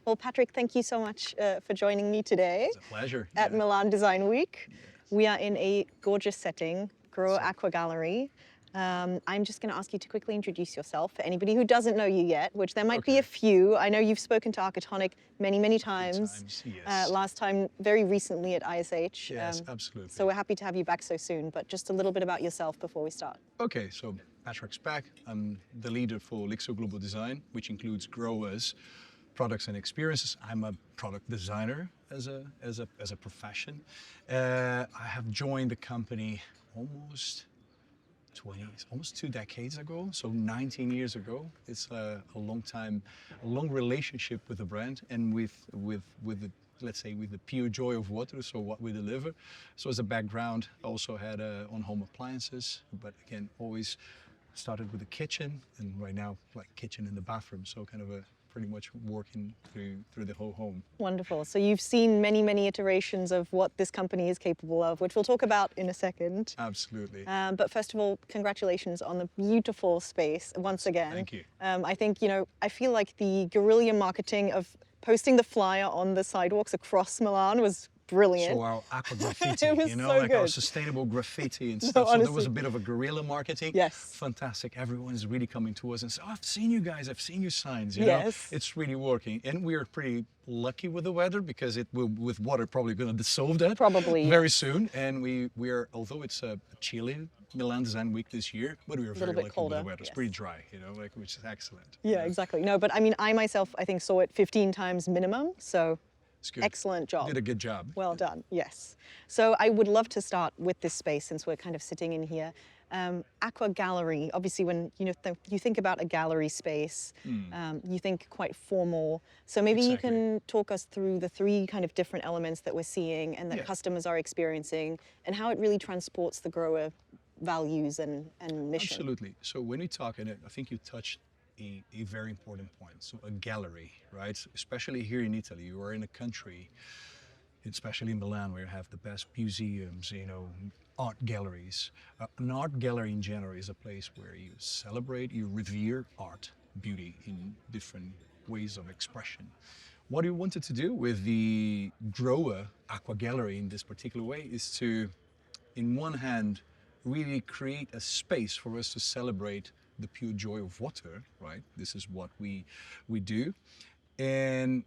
Well, Patrick, thank you so much for joining me today. It's a pleasure. At Milan Design Week. Yes. We are in a gorgeous setting, GROHE Aqua Gallery. I'm just going to ask you to quickly introduce yourself for anybody who doesn't know you yet, which there might be a few. I know you've spoken to Architonic many, many times. Yes. Last time, very recently at ISH. Yes, absolutely. So we're happy to have you back so soon, but just a little bit about yourself before we start. Okay, so Patrick Speck, I'm the leader for LIXIL Global Design, which includes GROHE's products and experiences. I'm a product designer as a profession. I have joined the company almost 2 decades ago, so 19 years ago. It's a long time, a long relationship with the brand and with the, let's say, with the pure joy of water, so what we deliver. So as a background, I also had on home appliances, but again, always started with the kitchen, and right now, like kitchen and the bathroom, so kind of a pretty much working through the whole home. Wonderful. So you've seen many, many iterations of what this company is capable of, which we'll talk about in a second. Absolutely. But first of all, congratulations on the beautiful space once again. Thank you. I think, I feel like the guerrilla marketing of posting the flyer on the sidewalks across Milan was brilliant. So our aqua graffiti, It was so like good. our sustainable graffiti and stuff. So there was a bit of a guerrilla marketing. Yes. Fantastic. Everyone is really coming to us and saying, oh, I've seen you guys, I've seen your signs. You Yes. know, it's really working. And we're pretty lucky with the weather because it will, with water, probably going to dissolve that. Probably. Very soon. And we're, although it's a chilly Milan Design Week this year, but we were very lucky colder, with the weather. yes. It's pretty dry, which is excellent. Yeah, exactly. No, but I mean, I myself, I think saw it 15 times minimum. So It's good. excellent job. Did a good job. Well done, yes. So I would love to start with this space since we're kind of sitting in here. Aqua Gallery, obviously when you think about a gallery space, you think quite formal. So maybe you can talk us through the three kind of different elements that we're seeing and that customers are experiencing and how it really transports the GROHE values and mission. Absolutely. So when we talk, and I think you touched a very important point. So a gallery, right? Especially here in Italy, you are in a country, especially in Milan, where you have the best museums, art galleries. An art gallery in general is a place where you celebrate, you revere art, beauty in different ways of expression. What we wanted to do with the GROHE Aqua Gallery in this particular way is to, in one hand, really create a space for us to celebrate the pure joy of water, right? This is what we do. And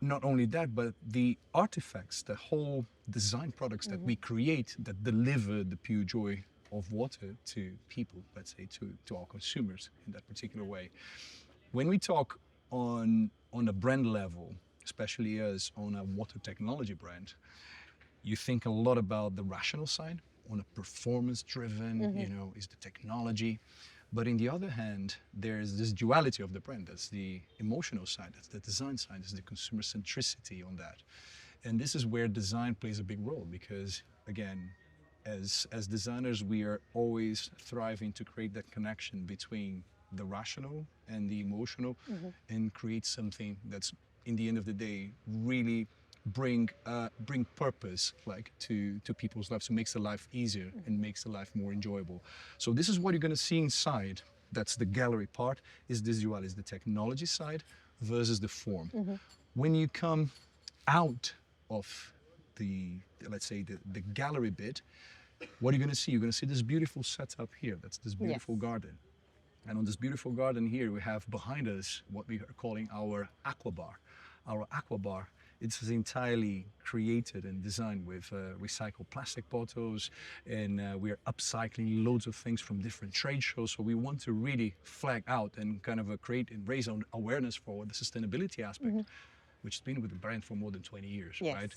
not only that, but the artifacts, the whole design products that we create that deliver the pure joy of water to people, let's say to our consumers in that particular way. When we talk on a brand level, especially as on a water technology brand, you think a lot about the rational side, on a performance-driven, is the technology. But on the other hand, there's this duality of the brand. That's the emotional side, that's the design side, that's the consumer centricity on that. And this is where design plays a big role because, again, as designers, we are always thriving to create that connection between the rational and the emotional and create something that's, in the end of the day, really bring purpose to people's lives, so it makes the life easier and makes the life more enjoyable. So this is what you're going to see inside. That's the gallery part. Is this dual? Is the technology side versus the form. When you come out of the, let's say, the gallery bit, what are you going to see? You're going to see this beautiful setup here. That's this beautiful garden. And on this beautiful garden here, we have behind us what we are calling our Aqua Bar. Our Aqua Bar, it's entirely created and designed with recycled plastic bottles, and we are upcycling loads of things from different trade shows. So we want to really flag out and kind of create and raise awareness for the sustainability aspect, which has been with the brand for more than 20 years, right?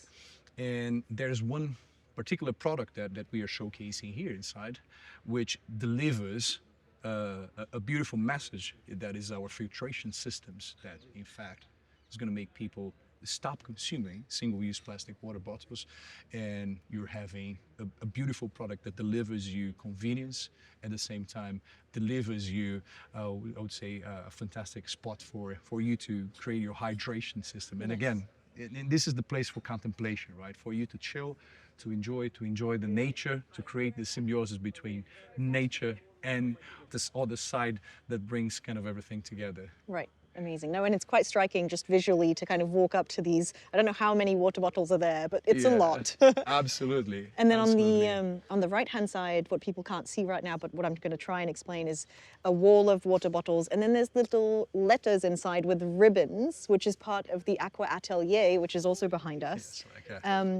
And there's one particular product that we are showcasing here inside, which delivers a beautiful message. That is our filtration systems that, in fact, is going to make people stop consuming single-use plastic water bottles, and you're having a beautiful product that delivers you convenience, at the same time delivers you, I would say, a fantastic spot for you to create your hydration system. And again, and this is the place for contemplation, right? For you to chill, to enjoy the nature, to create the symbiosis between nature and this other side that brings kind of everything together. Right. Amazing. No, and it's quite striking just visually to kind of walk up to these. I don't know how many water bottles are there, but it's a lot. Absolutely. And then absolutely. on the right-hand side, what people can't see right now, but what I'm going to try and explain is a wall of water bottles. And then there's little letters inside with ribbons, which is part of the Aqua Atelier, which is also behind us,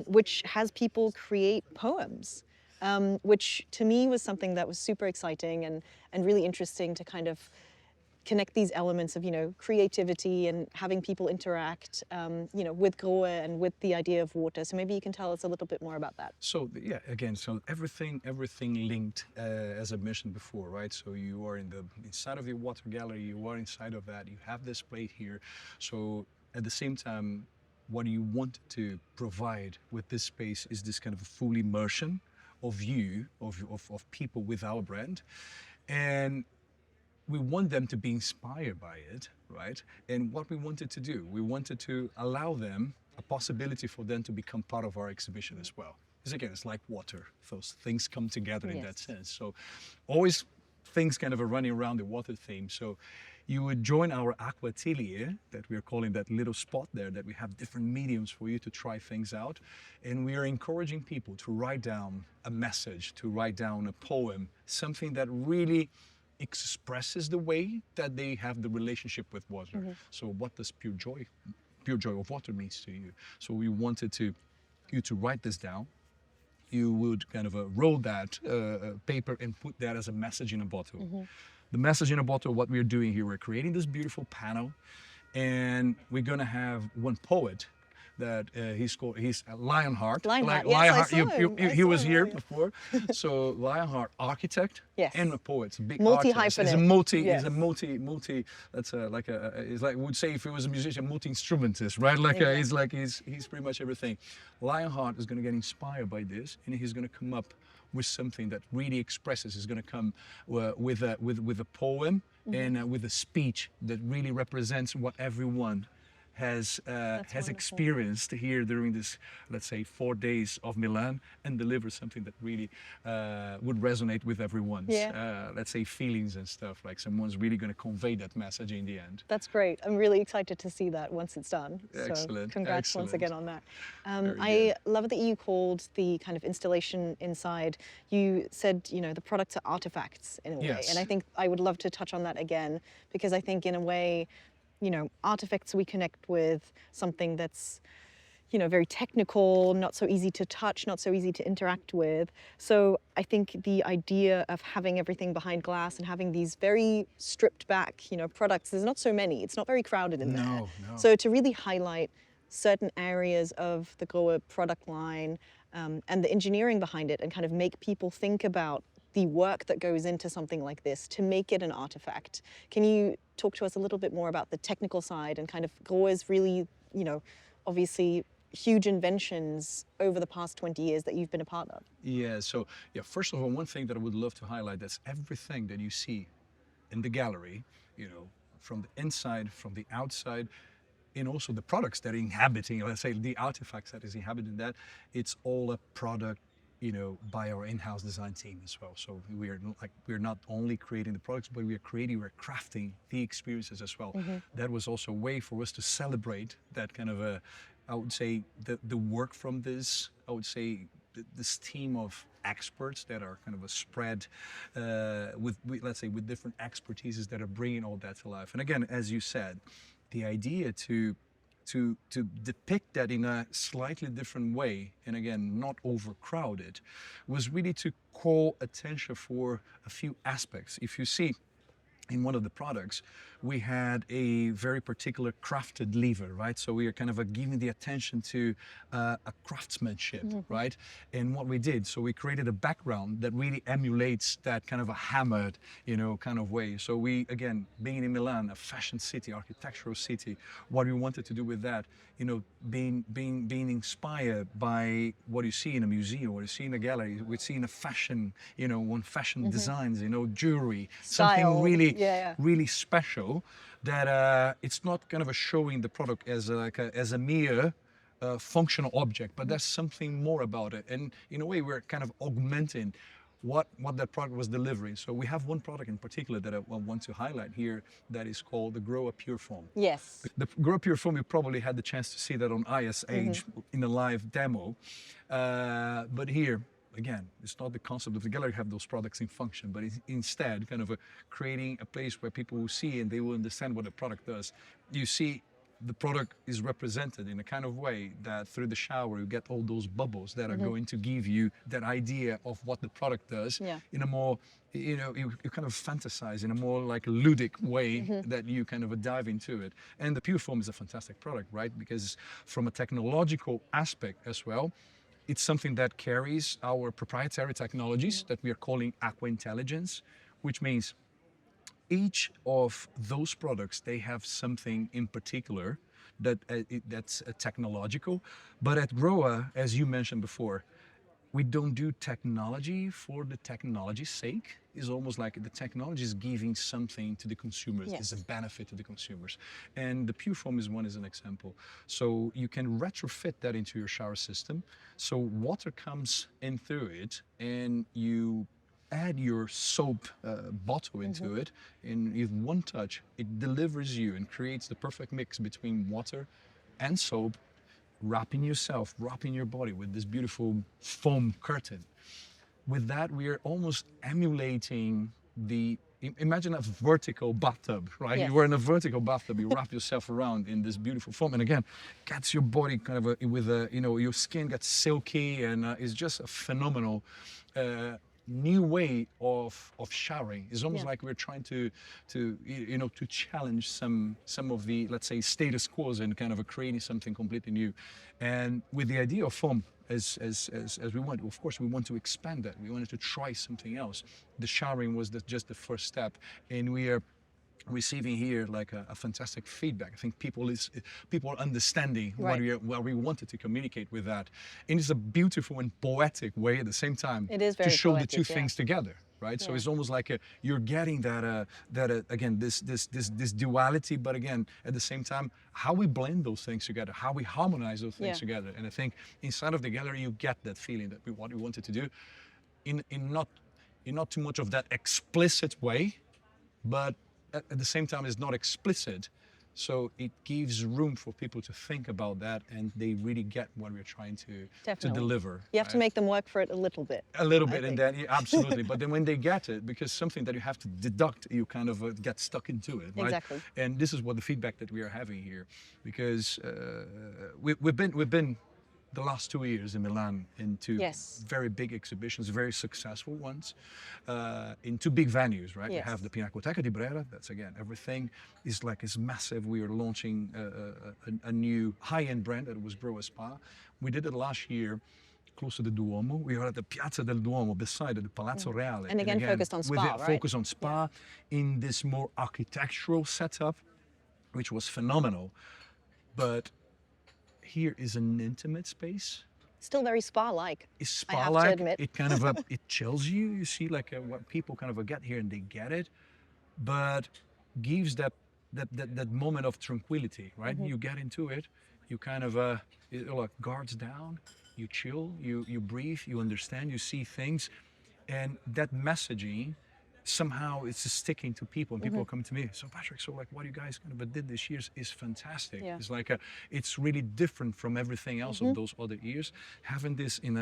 which has people create poems. Which to me was something that was super exciting and really interesting to kind of connect these elements of, you know, creativity and having people interact, you know, with GROHE and with the idea of water. So maybe you can tell us a little bit more about that. So yeah, again, so everything linked, as I mentioned before, right? So you are inside of your water gallery, you are inside of that, you have this plate here. So at the same time, what you want to provide with this space is this kind of a full immersion of you, of people with our brand. And we want them to be inspired by it, right? And what we wanted to do, we wanted to allow them a possibility for them to become part of our exhibition as well. Because again, it's like water. Those things come together in that sense. So always things kind of are running around the water theme. So you would join our Aqua Atelier, that we're calling that little spot there, that we have different mediums for you to try things out. And we are encouraging people to write down a message, to write down a poem, something that really expresses the way that they have the relationship with water. So what does pure joy of water means to you? So we wanted you to write this down. You would kind of roll that paper and put that as a message in a bottle. The message in a bottle, what we're doing here, we're creating this beautiful panel, and we're gonna have one poet that he's Lionheart. Lionheart, Lionheart, yes, I saw him. he was here before. So Lionheart, architect and a poet, a big artist. He's a multi. That's it's like would say if he was a musician, multi-instrumentist, right? Like he's pretty much everything. Lionheart is going to get inspired by this, and he's going to come up with something that really expresses. He's going to come with a poem and with a speech that really represents what everyone has experienced here during this, let's say, 4 days of Milan, and deliver something that really would resonate with everyone's, let's say, feelings and stuff. Like someone's really going to convey that message in the end. That's great. I'm really excited to see that once it's done. Excellent. So congrats once again on that. I love that you called the kind of installation inside. You said, you know, the products are artifacts in a way. And I think I would love to touch on that again, because I think in a way, you know, artifacts we connect with something that's, you know, very technical, not so easy to touch, not so easy to interact with. So I think the idea of having everything behind glass and having these very stripped back, you know, products, there's not so many, it's not very crowded in there. No. So to really highlight certain areas of the GROHE product line and the engineering behind it, and kind of make people think about the work that goes into something like this to make it an artifact. Can you talk to us a little bit more about the technical side and kind of GROHE's really, you know, obviously huge inventions over the past 20 years that you've been a part of? Yeah, so first of all, one thing that I would love to highlight, that's everything that you see in the gallery, you know, from the inside, from the outside, and also the products that are inhabiting, let's say the artifacts that is inhabiting that, it's all a product, you know, by our in-house design team as well. So we're not only creating the products, but we're crafting the experiences as well. That was also a way for us to celebrate that kind of I would say the work from this, I would say this team of experts that are kind of a spread with let's say with different expertises that are bringing all that to life. And again, as you said, the idea to depict that in a slightly different way, and again, not overcrowded, was really to call attention for a few aspects. If you see in one of the products, we had a very particular crafted lever, right? So we are kind of giving the attention to a craftsmanship, right? And what we did, so we created a background that really emulates that kind of a hammered, you know, kind of way. So we, again, being in Milan, a fashion city, architectural city, what we wanted to do with that, you know, being inspired by what you see in a museum, what you see in a gallery, we see in a fashion, you know, on fashion designs, you know, jewelry, something really, really special. That it's not kind of showing the product as a mere functional object, but there's something more about it. And in a way, we're kind of augmenting what that product was delivering. So we have one product in particular that I want to highlight here that is called the GROHE Pure Foam. Yes. The GROHE Pure Foam, you probably had the chance to see that on ISH in a live demo. But here, again, it's not the concept of the gallery have those products in function, but it's instead kind of creating a place where people will see and they will understand what the product does. You see the product is represented in a kind of way that through the shower you get all those bubbles that are going to give you that idea of what the product does in a more, you kind of fantasize in a more like ludic way that you kind of dive into it. And the Pure Foam is a fantastic product, right? Because from a technological aspect as well, it's something that carries our proprietary technologies that we are calling Aqua Intelligence, which means each of those products, they have something in particular that's technological. But at GROHE, as you mentioned before, we don't do technology for the technology's sake. It's almost like the technology is giving something to the consumers. It's a benefit to the consumers. And the Pure Foam is an example. So you can retrofit that into your shower system. So water comes in through it and you add your soap bottle into it, and with one touch, it delivers you and creates the perfect mix between water and soap, wrapping your body with this beautiful foam curtain. With that, we are almost emulating imagine a vertical bathtub, right? Yes. You are in a vertical bathtub, you wrap yourself around in this beautiful foam, and again, gets your body kind of your skin gets silky, and it's just a phenomenal new way of showering. It's almost like we're trying to challenge some of the, let's say, status quos and kind of creating something completely new. And with the idea of foam, as we want, of course, we want to expand that. We wanted to try something else. The showering was just the first step, and we are receiving here like a fantastic feedback. I think people are understanding what we wanted to communicate with that. And it's a beautiful and poetic way at the same time it is very to show poetic, the two things together, right? So it's almost like you're getting that again this duality, but again at the same time how we blend those things together, how we harmonize those things together. And I think inside of the gallery you get that feeling that what we wanted to do in not too much of that explicit way, but at the same time it's not explicit, so it gives room for people to think about that, and they really get what we're trying to deliver. You have to make them work for it a little bit. A little bit, and then absolutely. But then when they get it, because something that you have to deduct, you kind of get stuck into it, right? Exactly. And this is what the feedback that we are having here, because we've been the last 2 years in Milan into very big exhibitions, very successful ones, in two big venues, right? You have the Pinacoteca di Brera, that's again, everything is massive. We are launching a new high-end brand that was GROHE Spa. We did it last year close to the Duomo. We are at the Piazza del Duomo, beside the Palazzo Reale. And again focused on spa, with focus on spa, in this more architectural setup, which was phenomenal. But here is an intimate space. Still very spa-like. It's spa-like. I have to admit. It kind of it chills you. You see, what people kind of get here and they get it, but gives that moment of tranquility, right? You get into it, you kind of guards down, you chill, you breathe, you understand, you see things, and that messaging somehow it's sticking to people, and people come to me. So Patrick, what you guys kind of did this year is fantastic. Yeah. It's it's really different from everything else of those other years. Having this in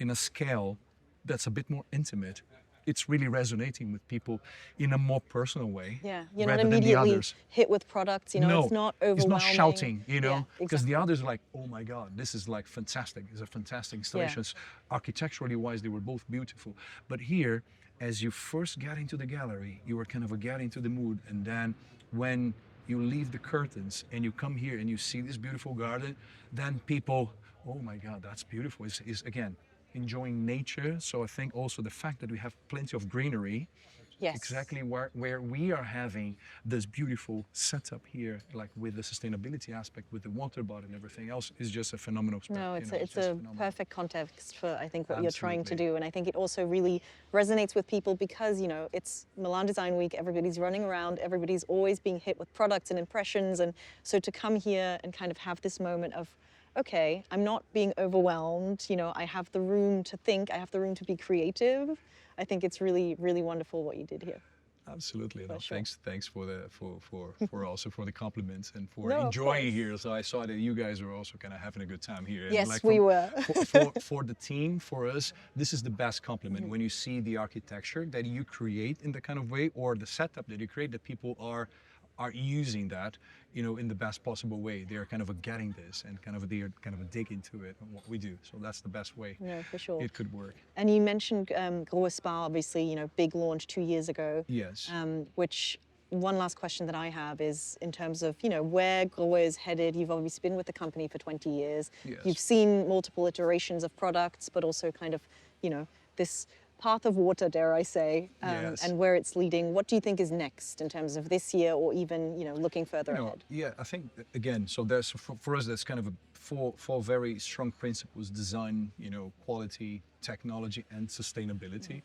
a scale that's a bit more intimate, it's really resonating with people in a more personal way. Yeah, you're not immediately hit with products. No, it's not overwhelming. It's not shouting. Yeah, because the others are like, oh my God, this is fantastic. It's a fantastic installation. Architecturally wise, they were both beautiful. But here, as you first get into the gallery, you were kind of getting into the mood, and then when you leave the curtains and you come here and you see this beautiful garden, then people, oh my God, that's beautiful. Is again enjoying nature. So I think also the fact that we have plenty of greenery, exactly where we are having this beautiful setup here, with the sustainability aspect, with the water bottle and everything else, is just a phenomenal spot. No, it's a perfect context for, I think, what you're trying to do. And I think it also really resonates with people because, it's Milan Design Week, everybody's running around, everybody's always being hit with products and impressions. And so to come here and kind of have this moment of okay, I'm not being overwhelmed. You know, I have the room to think, I have the room to be creative. I think it's really, really wonderful what you did here. Absolutely. No, sure. thanks for the for also for the compliments and for No, of enjoying course. here. So I saw that you guys were also kind of having a good time here. And Yes, like we were. for the team, for us, this is the best compliment when you see the architecture that you create in the kind of way, or the setup that you create, that people are using that, you know, in the best possible way. They're kind of getting this and kind of they're kind of dig into it and what we do. So that's the best way No, for sure. it could work. And you mentioned GROHE, obviously, you know, big launch 2 years ago. Yes. Which one last question that I have is in terms of, you know, where GROHE is headed. You've obviously been with the company for 20 years. Yes. You've seen multiple iterations of products, but also kind of, you know, this path of water, dare I say, Yes. and where it's leading. What do you think is next in terms of this year, or even, you know, looking further ahead? Yeah, I think again, so there's for us, there's kind of four very strong principles: design, you know, quality, technology, and sustainability.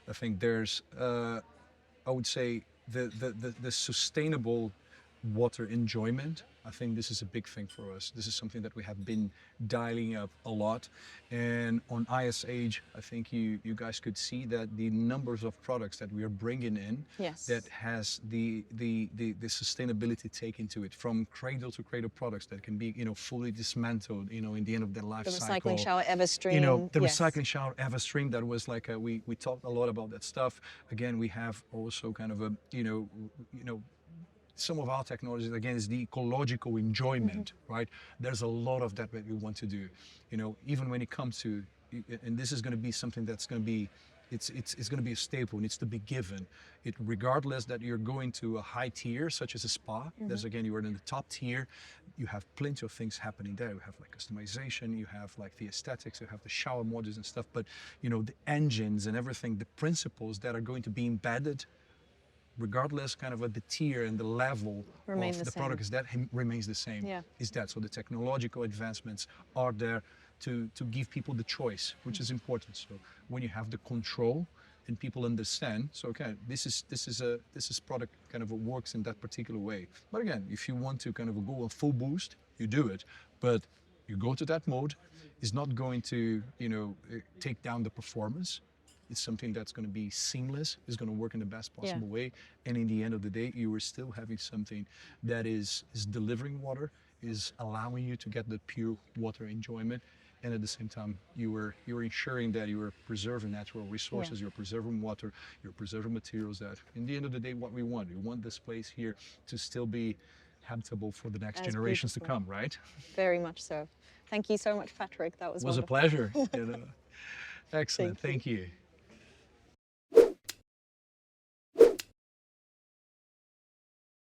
I think there's, I would say, the sustainable water enjoyment. I think this is a big thing for us. This is something that we have been dialing up a lot. And on ISH, I think you guys could see that the numbers of products that we are bringing in, Yes. that has the sustainability taken to it, from cradle to cradle products that can be, you know, fully dismantled, you know, in the end of their life The cycle. recycling shower Everstream. You know, the yes. recycling shower Everstream, that was like we talked a lot about that stuff. Again, we have also kind of a, you know, some of our technologies, again, is the ecological enjoyment, right? There's a lot of that we want to do, you know, even when it comes to, and this is going to be something that's going to be, it's going to be a staple, it needs to be given. It, regardless that you're going to a high tier, such as a spa, there's, again, you are in the top tier, you have plenty of things happening there. You have like customization, you have like the aesthetics, you have the shower modules and stuff, but, you know, the engines and everything, the principles that are going to be embedded, regardless kind of of the tier and the level Remain of the the same. product, is that remains the same. Yeah. Is that so? The technological advancements are there to give people the choice, which is important. So when you have the control and people understand, so okay, this is product kind of works in that particular way. But again, if you want to kind of go a full boost, you do it. But you go to that mode, is not going to, you know, take down the performance. It's something that's going to be seamless, is going to work in the best possible way. And in the end of the day, you are still having something that is delivering water, is allowing you to get the pure water enjoyment. And at the same time, you're ensuring that you are preserving natural resources, you're preserving water, you're preserving materials. That in the end of the day, what we want this place here to still be habitable for the next generations to come, right? Very much so. Thank you so much, Patrick. That was It was wonderful. a pleasure. You know. Excellent. Thank you.